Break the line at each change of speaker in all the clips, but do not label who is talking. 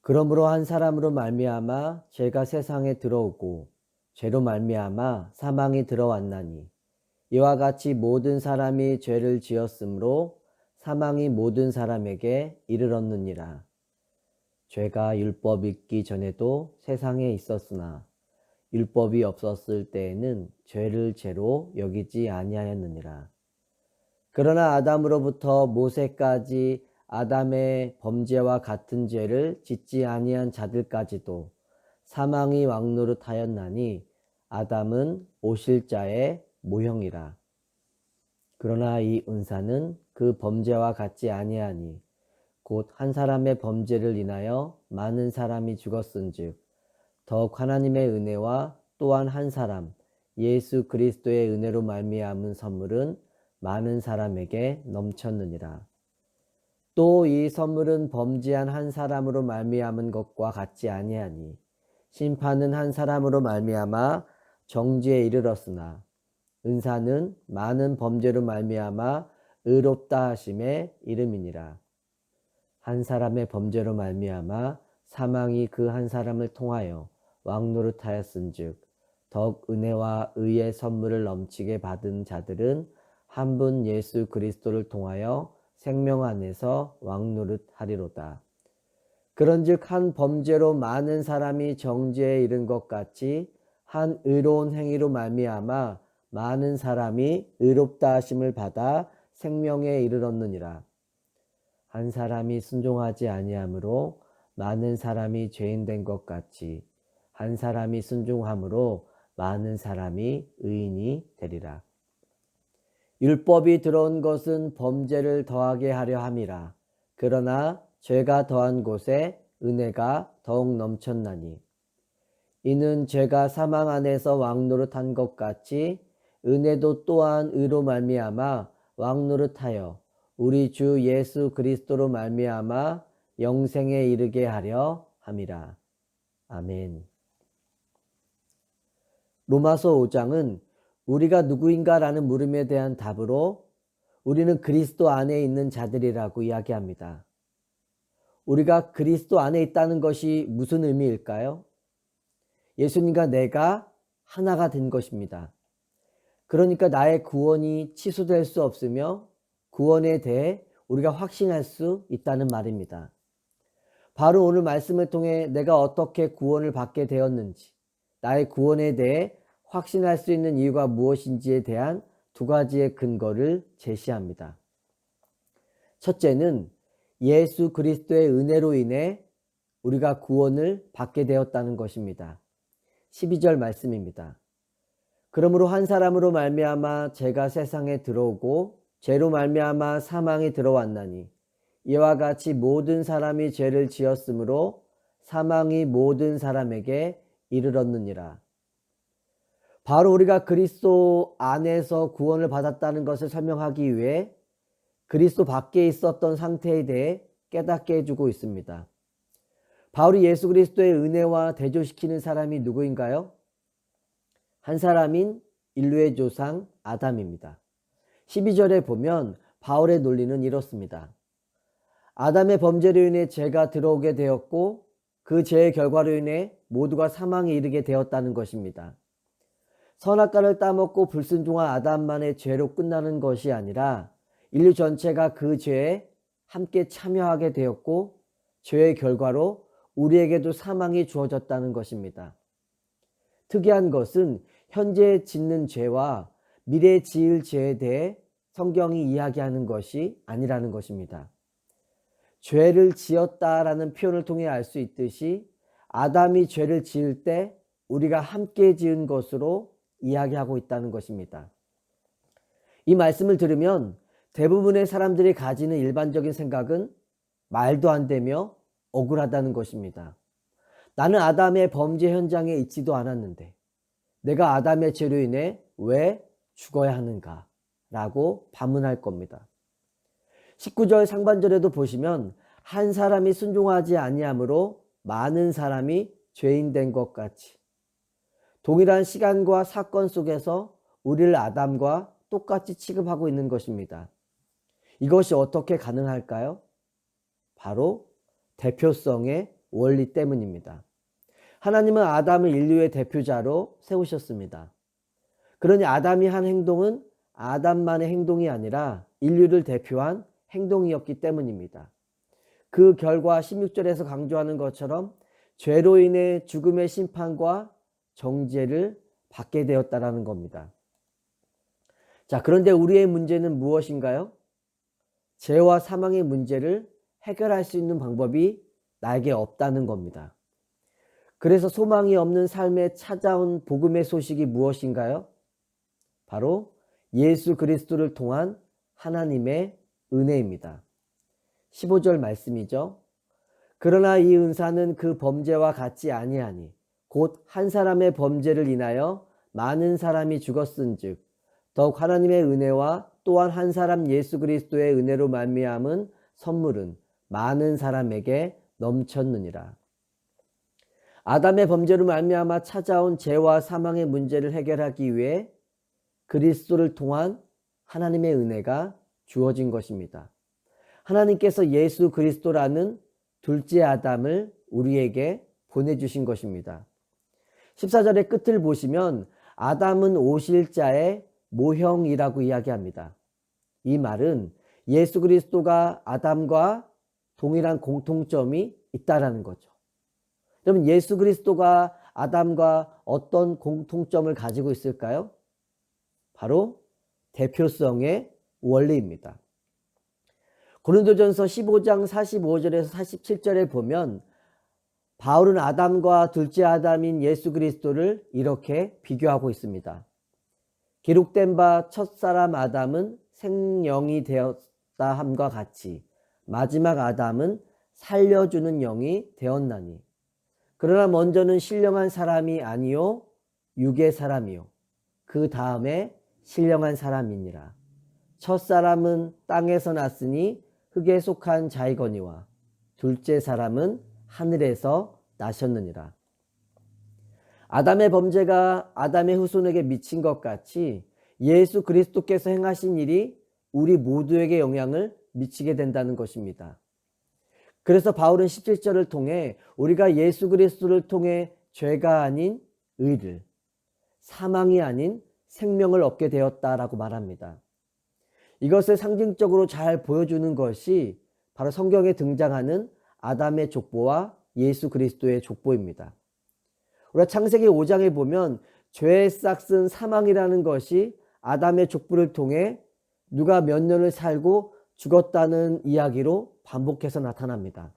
그러므로 한 사람으로 말미암아 죄가 세상에 들어오고 죄로 말미암아 사망이 들어왔나니 이와 같이 모든 사람이 죄를 지었으므로 사망이 모든 사람에게 이르렀느니라. 죄가 율법 있기 전에도 세상에 있었으나 율법이 없었을 때에는 죄를 죄로 여기지 아니하였느니라. 그러나 아담으로부터 모세까지 아담의 범죄와 같은 죄를 짓지 아니한 자들까지도 사망이 왕노릇하였나니 아담은 오실 자의 모형이라. 그러나 이 은사는 그 범죄와 같지 아니하니 곧 한 사람의 범죄를 인하여 많은 사람이 죽었은즉 더욱 하나님의 은혜와 또한 한 사람 예수 그리스도의 은혜로 말미암은 선물은 많은 사람에게 넘쳤느니라. 또 이 선물은 범죄한 한 사람으로 말미암은 것과 같지 아니하니 심판은 한 사람으로 말미암아 정죄에 이르렀으나 은사는 많은 범죄로 말미암아 의롭다 하심에 이름이니라. 한 사람의 범죄로 말미암아 사망이 그 한 사람을 통하여 왕노릇하였은즉 더욱 은혜와 의의 선물을 넘치게 받은 자들은 한 분 예수 그리스도를 통하여 생명 안에서 왕노릇하리로다. 그런즉 한 범죄로 많은 사람이 정죄에 이른 것 같이 한 의로운 행위로 말미암아 많은 사람이 의롭다 하심을 받아 생명에 이르렀느니라. 한 사람이 순종하지 아니함으로 많은 사람이 죄인 된 것 같이 한 사람이 순종함으로 많은 사람이 의인이 되리라. 율법이 들어온 것은 범죄를 더하게 하려 함이라. 그러나 죄가 더한 곳에 은혜가 더욱 넘쳤나니 이는 죄가 사망 안에서 왕노릇한 것 같이 은혜도 또한 의로 말미암아 왕노릇하여 우리 주 예수 그리스도로 말미암아 영생에 이르게 하려 함이라. 아멘. 로마서 5장은 우리가 누구인가라는 물음에 대한 답으로 우리는 그리스도 안에 있는 자들이라고 이야기합니다. 우리가 그리스도 안에 있다는 것이 무슨 의미일까요? 예수님과 내가 하나가 된 것입니다. 그러니까 나의 구원이 취소될 수 없으며 구원에 대해 우리가 확신할 수 있다는 말입니다. 바로 오늘 말씀을 통해 내가 어떻게 구원을 받게 되었는지, 나의 구원에 대해 확신할 수 있는 이유가 무엇인지에 대한 두 가지의 근거를 제시합니다. 첫째는 예수 그리스도의 은혜로 인해 우리가 구원을 받게 되었다는 것입니다. 12절 말씀입니다. 그러므로 한 사람으로 말미암아 죄가 세상에 들어오고 죄로 말미암아 사망이 들어왔나니 이와 같이 모든 사람이 죄를 지었으므로 사망이 모든 사람에게 이르렀느니라. 바로 우리가 그리스도 안에서 구원을 받았다는 것을 설명하기 위해 그리스도 밖에 있었던 상태에 대해 깨닫게 해주고 있습니다. 바울이 예수 그리스도의 은혜와 대조시키는 사람이 누구인가요? 한 사람인 인류의 조상 아담입니다. 12절에 보면 바울의 논리는 이렇습니다. 아담의 범죄로 인해 죄가 들어오게 되었고 그 죄의 결과로 인해 모두가 사망에 이르게 되었다는 것입니다. 선악과를 따먹고 불순종한 아담만의 죄로 끝나는 것이 아니라 인류 전체가 그 죄에 함께 참여하게 되었고 죄의 결과로 우리에게도 사망이 주어졌다는 것입니다. 특이한 것은 현재 짓는 죄와 미래에 지을 죄에 대해 성경이 이야기하는 것이 아니라는 것입니다. 죄를 지었다라는 표현을 통해 알 수 있듯이 아담이 죄를 지을 때 우리가 함께 지은 것으로 이야기하고 있다는 것입니다. 이 말씀을 들으면 대부분의 사람들이 가지는 일반적인 생각은 말도 안 되며 억울하다는 것입니다. 나는 아담의 범죄 현장에 있지도 않았는데 내가 아담의 죄로 인해 왜 죽어야 하는가? 라고 반문할 겁니다. 19절 상반절에도 보시면 한 사람이 순종하지 아니함으로 많은 사람이 죄인 된 것 같이 동일한 시간과 사건 속에서 우리를 아담과 똑같이 취급하고 있는 것입니다. 이것이 어떻게 가능할까요? 바로 대표성의 원리 때문입니다. 하나님은 아담을 인류의 대표자로 세우셨습니다. 그러니 아담이 한 행동은 아담만의 행동이 아니라 인류를 대표한 행동이었기 때문입니다. 그 결과 16절에서 강조하는 것처럼 죄로 인해 죽음의 심판과 정죄를 받게 되었다라는 겁니다. 자, 그런데 우리의 문제는 무엇인가요? 죄와 사망의 문제를 해결할 수 있는 방법이 나에게 없다는 겁니다. 그래서 소망이 없는 삶에 찾아온 복음의 소식이 무엇인가요? 바로 예수 그리스도를 통한 하나님의 은혜입니다. 15절 말씀이죠. 그러나 이 은사는 그 범죄와 같지 아니하니 곧 한 사람의 범죄를 인하여 많은 사람이 죽었은즉 더욱 하나님의 은혜와 또한 한 사람 예수 그리스도의 은혜로 말미암은 선물은 많은 사람에게 넘쳤느니라. 아담의 범죄로 말미암아 찾아온 죄와 사망의 문제를 해결하기 위해 그리스도를 통한 하나님의 은혜가 주어진 것입니다. 하나님께서 예수 그리스도라는 둘째 아담을 우리에게 보내주신 것입니다. 14절의 끝을 보시면 아담은 오실자의 모형이라고 이야기합니다. 이 말은 예수 그리스도가 아담과 동일한 공통점이 있다라는 거죠. 그러면 예수 그리스도가 아담과 어떤 공통점을 가지고 있을까요? 바로 대표성의 원리입니다. 고린도전서 15장 45절에서 47절에 보면 바울은 아담과 둘째 아담인 예수 그리스도를 이렇게 비교하고 있습니다. 기록된 바 첫사람 아담은 생령이 되었다 함과 같이 마지막 아담은 살려주는 영이 되었나니 그러나 먼저는 신령한 사람이 아니요 육의 사람이요 그 다음에 신령한 사람이니라. 첫사람은 땅에서 났으니 흙에 속한 자이거니와 둘째 사람은 하늘에서 나셨느니라. 아담의 범죄가 아담의 후손에게 미친 것 같이 예수 그리스도께서 행하신 일이 우리 모두에게 영향을 미치게 된다는 것입니다. 그래서 바울은 17절을 통해 우리가 예수 그리스도를 통해 죄가 아닌 의를, 사망이 아닌 생명을 얻게 되었다라고 말합니다. 이것을 상징적으로 잘 보여주는 것이 바로 성경에 등장하는 아담의 족보와 예수 그리스도의 족보입니다. 우리가 창세기 5장에 보면 죄의 싹슨 사망이라는 것이 아담의 족보를 통해 누가 몇 년을 살고 죽었다는 이야기로 반복해서 나타납니다.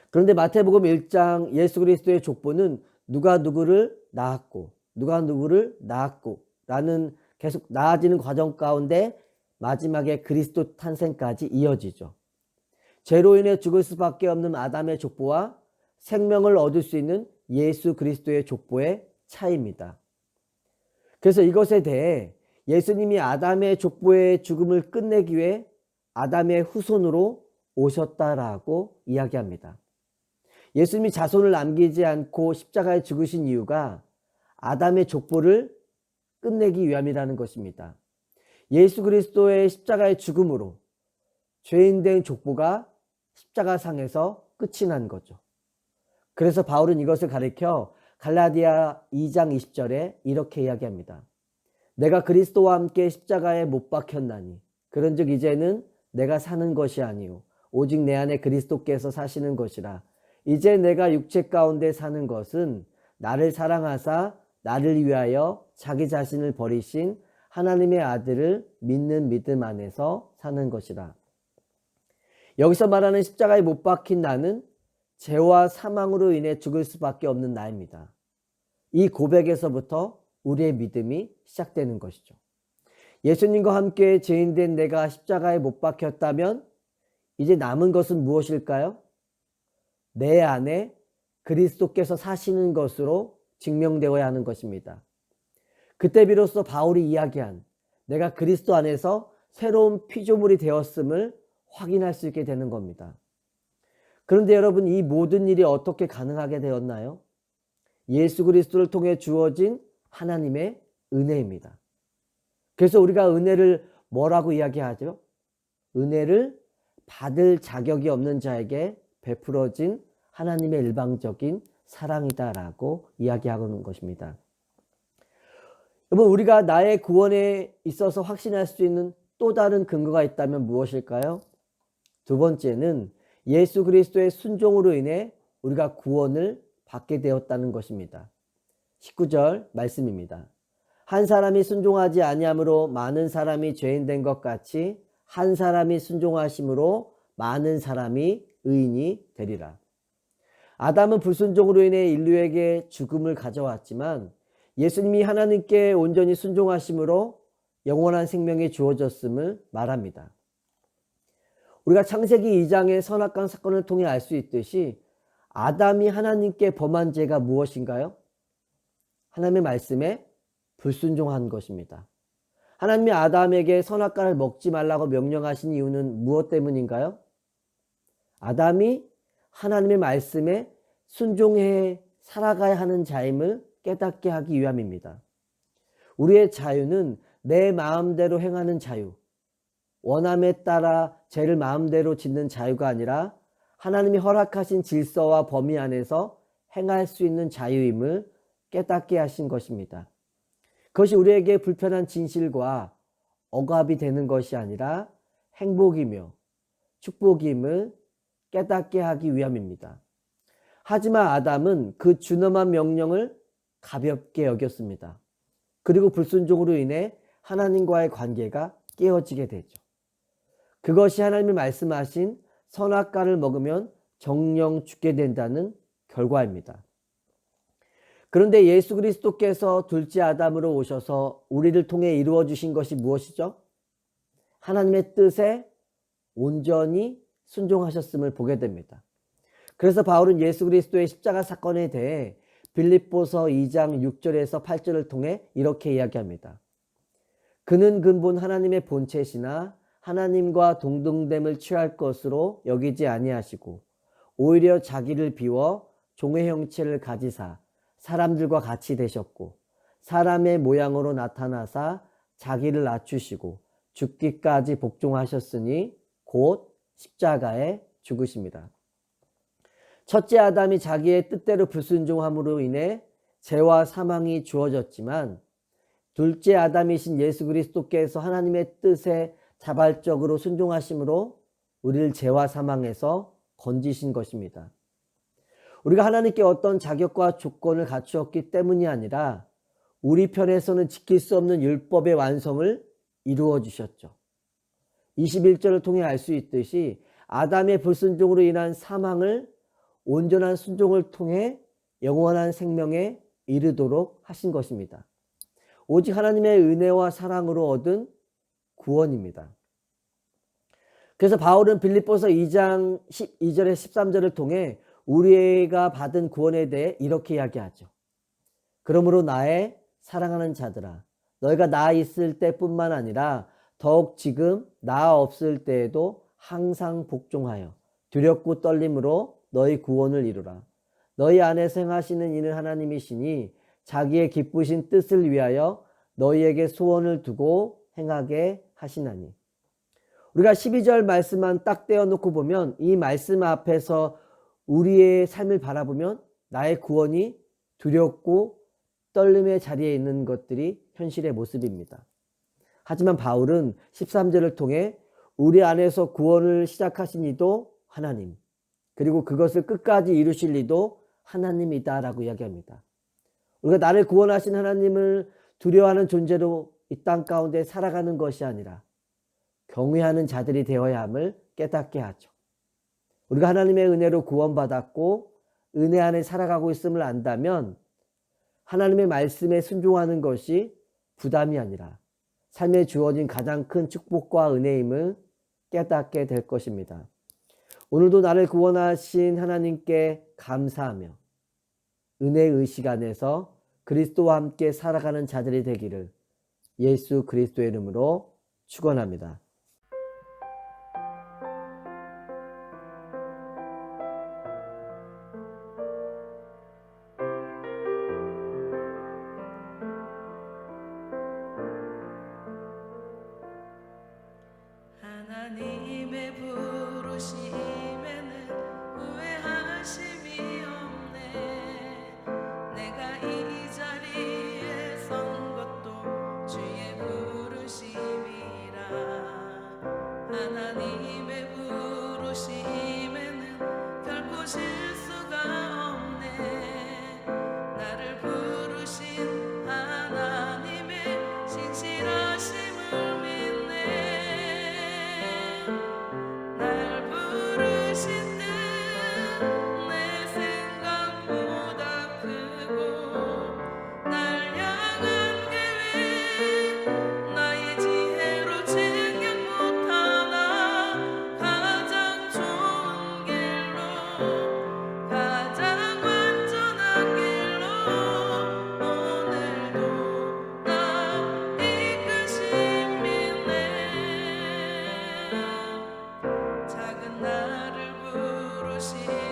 그런데 마태복음 1장 예수 그리스도의 족보는 누가 누구를 낳았고 누가 누구를 낳았고 라는 계속 나아지는 과정 가운데 마지막에 그리스도 탄생까지 이어지죠. 죄로 인해 죽을 수밖에 없는 아담의 족보와 생명을 얻을 수 있는 예수 그리스도의 족보의 차이입니다. 그래서 이것에 대해 예수님이 아담의 족보의 죽음을 끝내기 위해 아담의 후손으로 오셨다라고 이야기합니다. 예수님이 자손을 남기지 않고 십자가에 죽으신 이유가 아담의 족보를 끝내기 위함이라는 것입니다. 예수 그리스도의 십자가의 죽음으로 죄인된 족보가 십자가상에서 끝이 난 거죠. 그래서 바울은 이것을 가리켜 갈라디아 2장 20절에 이렇게 이야기합니다. 내가 그리스도와 함께 십자가에 못 박혔나니 그런즉 이제는 내가 사는 것이 아니요 오직 내 안에 그리스도께서 사시는 것이라. 이제 내가 육체 가운데 사는 것은 나를 사랑하사 나를 위하여 자기 자신을 버리신 하나님의 아들을 믿는 믿음 안에서 사는 것이라. 여기서 말하는 십자가에 못 박힌 나는 죄와 사망으로 인해 죽을 수밖에 없는 나입니다. 이 고백에서부터 우리의 믿음이 시작되는 것이죠. 예수님과 함께 죄인된 내가 십자가에 못 박혔다면 이제 남은 것은 무엇일까요? 내 안에 그리스도께서 사시는 것으로 증명되어야 하는 것입니다. 그때 비로소 바울이 이야기한 내가 그리스도 안에서 새로운 피조물이 되었음을 확인할 수 있게 되는 겁니다. 그런데 여러분, 이 모든 일이 어떻게 가능하게 되었나요? 예수 그리스도를 통해 주어진 하나님의 은혜입니다. 그래서 우리가 은혜를 뭐라고 이야기하죠? 은혜를 받을 자격이 없는 자에게 베풀어진 하나님의 일방적인 사랑이다라고 이야기하는 것입니다. 여러분, 우리가 나의 구원에 있어서 확신할 수 있는 또 다른 근거가 있다면 무엇일까요? 두 번째는 예수 그리스도의 순종으로 인해 우리가 구원을 받게 되었다는 것입니다. 19절 말씀입니다. 한 사람이 순종하지 아니함으로 많은 사람이 죄인 된 것 같이 한 사람이 순종하심으로 많은 사람이 의인이 되리라. 아담은 불순종으로 인해 인류에게 죽음을 가져왔지만 예수님이 하나님께 온전히 순종하심으로 영원한 생명이 주어졌음을 말합니다. 우리가 창세기 2장의 선악간 사건을 통해 알 수 있듯이 아담이 하나님께 범한 죄가 무엇인가요? 하나님의 말씀에 불순종한 것입니다. 하나님이 아담에게 선악과를 먹지 말라고 명령하신 이유는 무엇 때문인가요? 아담이 하나님의 말씀에 순종해 살아가야 하는 자임을 깨닫게 하기 위함입니다. 우리의 자유는 내 마음대로 행하는 자유, 원함에 따라 죄를 마음대로 짓는 자유가 아니라 하나님이 허락하신 질서와 범위 안에서 행할 수 있는 자유임을 깨닫게 하신 것입니다. 그것이 우리에게 불편한 진실과 억압이 되는 것이 아니라 행복이며 축복임을 깨닫게 하기 위함입니다. 하지만 아담은 그 준엄한 명령을 가볍게 여겼습니다. 그리고 불순종으로 인해 하나님과의 관계가 깨어지게 되죠. 그것이 하나님이 말씀하신 선악과를 먹으면 정령 죽게 된다는 결과입니다. 그런데 예수 그리스도께서 둘째 아담으로 오셔서 우리를 통해 이루어 주신 것이 무엇이죠? 하나님의 뜻에 온전히 순종하셨음을 보게 됩니다. 그래서 바울은 예수 그리스도의 십자가 사건에 대해 빌립보서 2장 6절에서 8절을 통해 이렇게 이야기합니다. 그는 근본 하나님의 본체시나 하나님과 동등됨을 취할 것으로 여기지 아니하시고 오히려 자기를 비워 종의 형체를 가지사 사람들과 같이 되셨고 사람의 모양으로 나타나사 자기를 낮추시고 죽기까지 복종하셨으니 곧 십자가에 죽으십니다. 첫째 아담이 자기의 뜻대로 불순종함으로 인해 죄와 사망이 주어졌지만 둘째 아담이신 예수 그리스도께서 하나님의 뜻에 자발적으로 순종하심으로 우리를 죄와 사망에서 건지신 것입니다. 우리가 하나님께 어떤 자격과 조건을 갖추었기 때문이 아니라 우리 편에서는 지킬 수 없는 율법의 완성을 이루어 주셨죠. 21절을 통해 알 수 있듯이 아담의 불순종으로 인한 사망을 온전한 순종을 통해 영원한 생명에 이르도록 하신 것입니다. 오직 하나님의 은혜와 사랑으로 얻은 구원입니다. 그래서 바울은 빌립보서 2장 12절에 13절을 통해 우리가 받은 구원에 대해 이렇게 이야기하죠. 그러므로 나의 사랑하는 자들아, 너희가 나 있을 때뿐만 아니라 더욱 지금 나 없을 때에도 항상 복종하여 두렵고 떨림으로 너희 구원을 이루라. 너희 안에서 행하시는 이는 하나님이시니 자기의 기쁘신 뜻을 위하여 너희에게 소원을 두고 행하게 하시나니. 우리가 12절 말씀만 딱 떼어놓고 보면 이 말씀 앞에서 우리의 삶을 바라보면 나의 구원이 두렵고 떨림의 자리에 있는 것들이 현실의 모습입니다. 하지만 바울은 13절을 통해 우리 안에서 구원을 시작하신 이도 하나님, 그리고 그것을 끝까지 이루실 이도 하나님이다라고 이야기합니다. 우리가 나를 구원하신 하나님을 두려워하는 존재로 이 땅 가운데 살아가는 것이 아니라 경외하는 자들이 되어야 함을 깨닫게 하죠. 우리가 하나님의 은혜로 구원받았고 은혜 안에 살아가고 있음을 안다면 하나님의 말씀에 순종하는 것이 부담이 아니라 삶에 주어진 가장 큰 축복과 은혜임을 깨닫게 될 것입니다. 오늘도 나를 구원하신 하나님께 감사하며 은혜의 의식 안에서 그리스도와 함께 살아가는 자들이 되기를 예수 그리스도의 이름으로 축원합니다.
하나님의 부르심에는 후회하심이 see